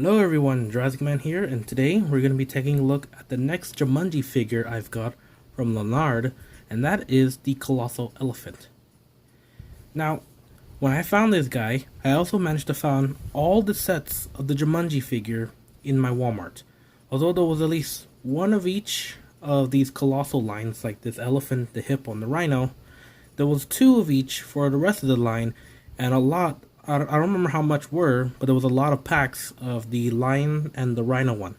Hello everyone, Jurassic Man here, and today we're going to be taking a look at the next Jumanji figure I've got from Lanard, and that is the Colossal Elephant. Now, when I found this guy, I also managed to find all the sets of the Jumanji figure in my Walmart. Although there was at least one of each of these colossal lines, like this elephant, the hippo, and the rhino, there was two of each for the rest of the line, and a lot. I don't remember how much were, but there was a lot of packs of the lion and the rhino one.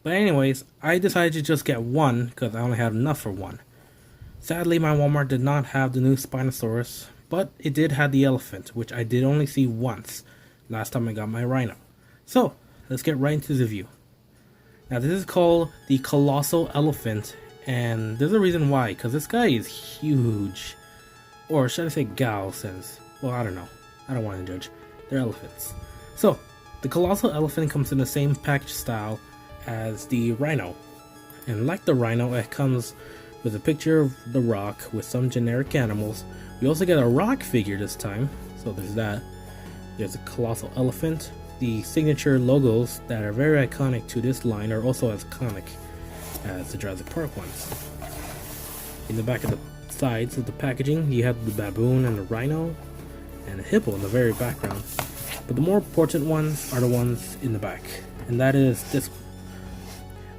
But anyways, I decided to just get one because I only had enough for one. Sadly, my Walmart did not have the new Spinosaurus, but it did have the elephant, which I did only see once last time I got my rhino. So, let's get right into the review. Now, this is called the Colossal Elephant, and there's a reason why, because this guy is huge. Or should I say gal, since... well, I don't know. I don't want to judge. They're elephants. So, the Colossal Elephant comes in the same package style as the Rhino. And like the Rhino, it comes with a picture of the rock with some generic animals. We also get a rock figure this time. So there's that. There's a Colossal Elephant. The signature logos that are very iconic to this line are also as iconic as the Jurassic Park ones. In the back of the sides of the packaging, you have the baboon and the rhino, and a hippo in the very background. But the more important ones are the ones in the back, and that is this one.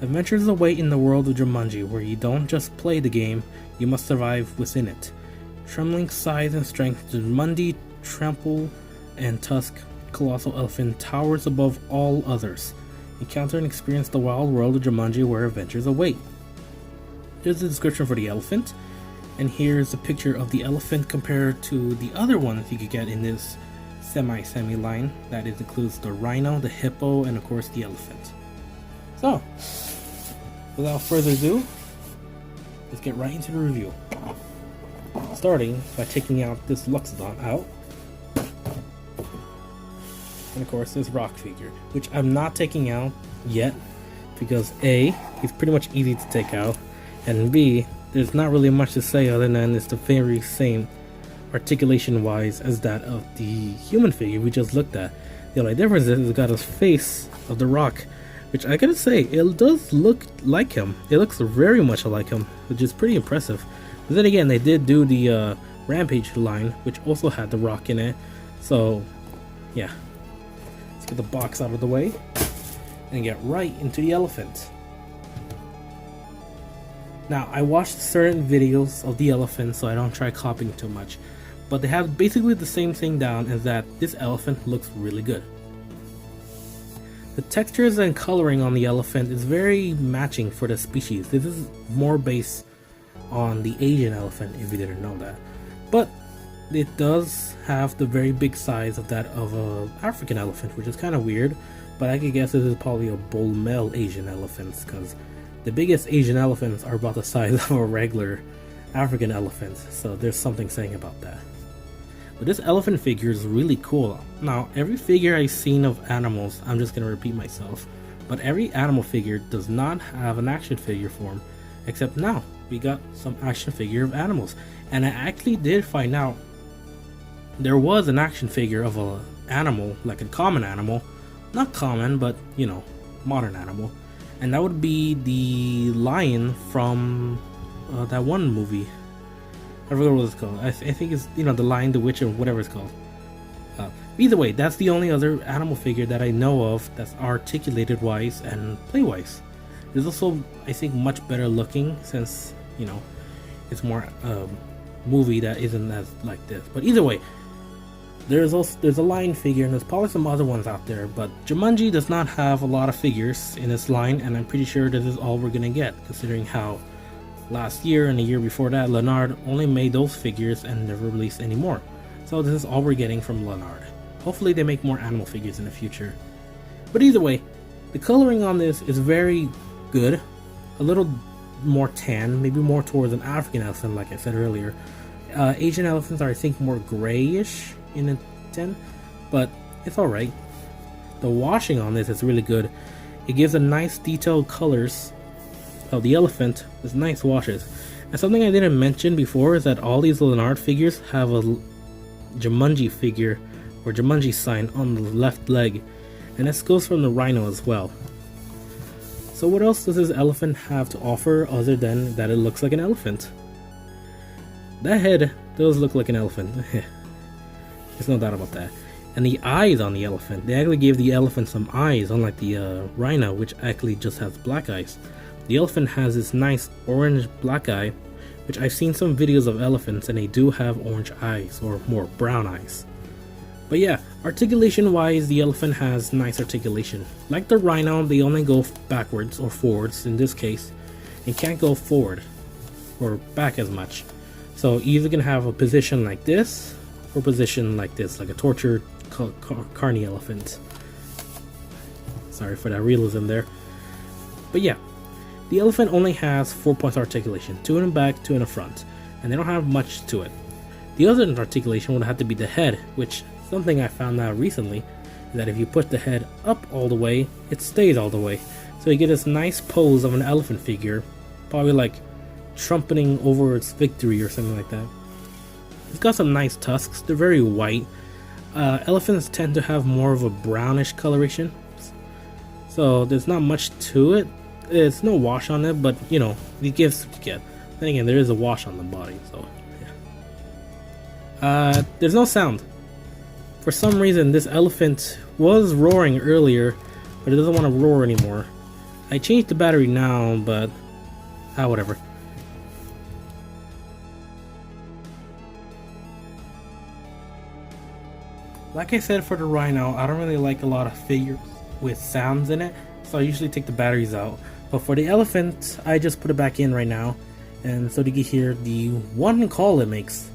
Adventures await in the world of Jumanji, where you don't just play the game, you must survive within it. Trembling size and strength, Jumanji trample and tusk Colossal Elephant towers above all others. Encounter and experience the wild world of Jumanji where adventures await. Here's the description for the elephant. And here's a picture of the elephant compared to the other ones you could get in this semi line. That includes the rhino, the hippo, and of course the elephant. So, without further ado, let's get right into the review. Starting by taking out this Luxodon out. And of course this rock figure, which I'm not taking out yet, because A, he's pretty much easy to take out, and B, there's not really much to say other than it's the very same articulation wise as that of the human figure we just looked at. The only difference is it's got his face of the rock, which I gotta say, it does look like him. It looks very much like him, which is pretty impressive. But then again, they did do the Rampage line, which also had the rock in it. So, yeah. Let's get the box out of the way and get right into the elephant. Now, I watched certain videos of the elephant, so I don't try copying too much, but they have basically the same thing down, is that this elephant looks really good. The textures and coloring on the elephant is very matching for the species. This is more based on the Asian elephant, if you didn't know that. But it does have the very big size of that of an African elephant, which is kind of weird, but I could guess this is probably a bull male Asian elephant, because the biggest Asian elephants are about the size of a regular African elephant, so there's something saying about that. But this elephant figure is really cool. Now, every figure I've seen of animals, I'm just going to repeat myself, but every animal figure does not have an action figure form, except now we got some action figure of animals. And I actually did find out there was an action figure of an animal, like a common animal, not common, but you know, modern animal. And that would be the lion from that one movie. I forget what it's called. I think it's, you know, the Lion, the Witch, or whatever it's called. Either way, that's the only other animal figure that I know of that's articulated wise and play wise. It's also, I think, much better looking, since, you know, it's more movie that isn't as like this. But either way, there's a lion figure, and there's probably some other ones out there, but Jumanji does not have a lot of figures in its line, and I'm pretty sure this is all we're gonna get, considering how last year and the year before that Lanard only made those figures and never released any more. So this is all we're getting from Lanard. Hopefully they make more animal figures in the future. But either way, the coloring on this is very good. A little more tan, maybe more towards an African elephant, like I said earlier. Asian elephants are, I think, more grayish in a tint, but it's alright. The washing on this is really good. It gives a nice detailed colors of the elephant with nice washes. And something I didn't mention before is that all these Lanard figures have a Jumanji figure or Jumanji sign on the left leg. and this goes from the rhino as well. So what else does this elephant have to offer other than that it looks like an elephant? That head does look like an elephant. There's no doubt about that. And the eyes on the elephant, they actually gave the elephant some eyes, unlike the rhino, which actually just has black eyes. The elephant has this nice orange black eye, which I've seen some videos of elephants and they do have orange eyes, or more brown eyes. But yeah, articulation wise, the elephant has nice articulation. Like the rhino, they only go backwards or forwards in this case, and can't go forward or back as much. So either can have a position like this, or position like this, like a tortured carny elephant. Sorry for that realism there. But yeah, the elephant only has 4 points of articulation, 2 in the back, 2 in the front, and they don't have much to it. The other articulation would have to be the head, which something I found out recently is that if you put the head up all the way, it stays all the way. So you get this nice pose of an elephant figure, probably like trumpeting over its victory or something like that. It's got some nice tusks, they're very white. Elephants tend to have more of a brownish coloration, so there's not much to it. It's no wash on it, but you know, it gives what you get. Then again, there is a wash on the body, so yeah. There's no sound. For some reason, this elephant was roaring earlier, but it doesn't want to roar anymore. I changed the battery now, but whatever. Like I said, for the rhino, I don't really like a lot of figures with sounds in it, so I usually take the batteries out. But for the elephant, I just put it back in right now, and so you can hear the one call it makes.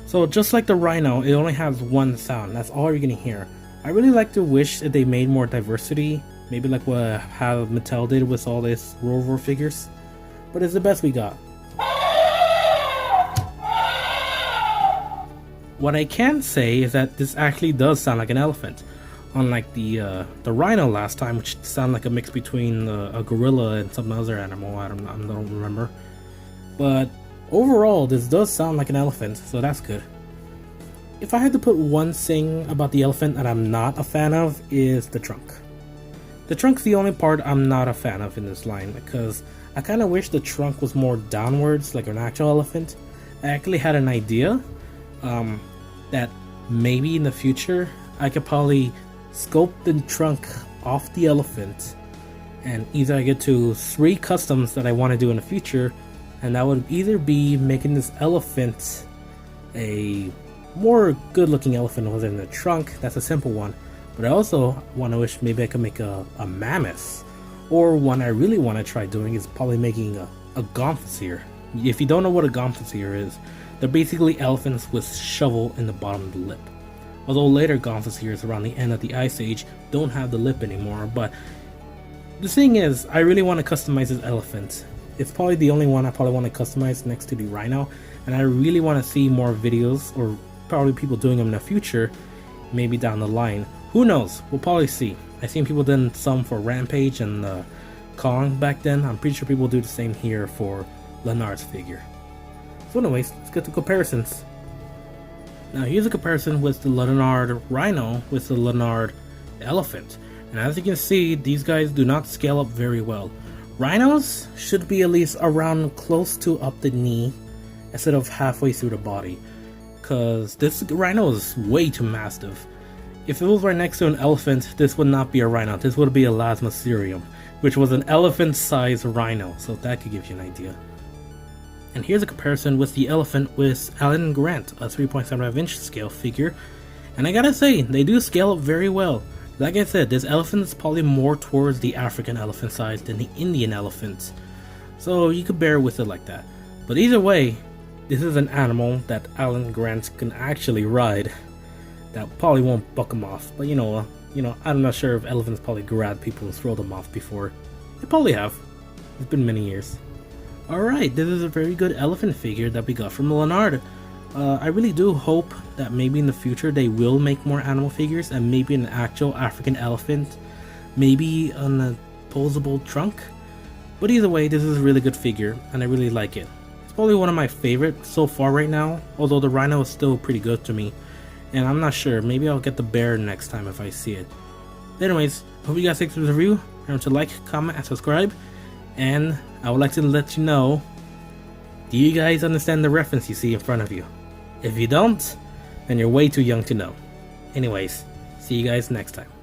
So just like the rhino, it only has one sound. That's all you're gonna hear. I really like to wish that they made more diversity, maybe like how Mattel did with all these Rover figures. But it's the best we got. What I can say is that this actually does sound like an elephant, unlike the rhino last time, which sounded like a mix between a gorilla and some other animal. I don't remember. But overall, this does sound like an elephant, so that's good. If I had to put one thing about the elephant that I'm not a fan of, is the trunk. The trunk's the only part I'm not a fan of in this line, because I kind of wish the trunk was more downwards, like an actual elephant. I actually had an idea that maybe in the future I could probably sculpt the trunk off the elephant, and either I get to 3 customs that I want to do in the future, and that would either be making this elephant a more good looking elephant within the trunk. That's a simple one. But I also want to wish maybe I could make a mammoth, or one I really want to try doing is probably making a gomphasier. If you don't know what a gomphasier is, they're basically elephants with shovel in the bottom of the lip. Although later gomphasiers around the end of the Ice Age don't have the lip anymore. But the thing is, I really want to customize this elephant. It's probably the only one I probably want to customize next to the rhino, and I really want to see more videos, or probably people doing them in the future, maybe down the line. Who knows? We'll probably see. I've seen people done some for Rampage and Kong back then. I'm pretty sure people do the same here for Lanard's figure. So anyways, let's get to comparisons. Now here's a comparison with the Lanard Rhino with the Lanard Elephant. And as you can see, these guys do not scale up very well. Rhinos should be at least around close to up the knee instead of halfway through the body, because this rhino is way too massive. If it was right next to an elephant, this would not be a rhino, this would be a Lasmoserium, which was an elephant-sized rhino, so that could give you an idea. And here's a comparison with the elephant with Alan Grant, a 3.75 inch scale figure, and I gotta say, they do scale up very well. Like I said, this elephant is probably more towards the African elephant size than the Indian elephant, so you could bear with it like that. But either way, this is an animal that Alan Grant can actually ride. That probably won't buck him off, but you know, I'm not sure if elephants probably grab people and throw them off before. They probably have. It's been many years. Alright, this is a very good elephant figure that we got from Lanard. I really do hope that maybe in the future they will make more animal figures, and maybe an actual African elephant, maybe on a posable trunk. But either way, this is a really good figure, and I really like it. It's probably one of my favorite so far right now, although the rhino is still pretty good to me. and I'm not sure. Maybe I'll get the bear next time if I see it. Anyways, hope you guys liked this review. Remember to like, comment, and subscribe. And I would like to let you know, do you guys understand the reference you see in front of you? If you don't, then you're way too young to know. Anyways, see you guys next time.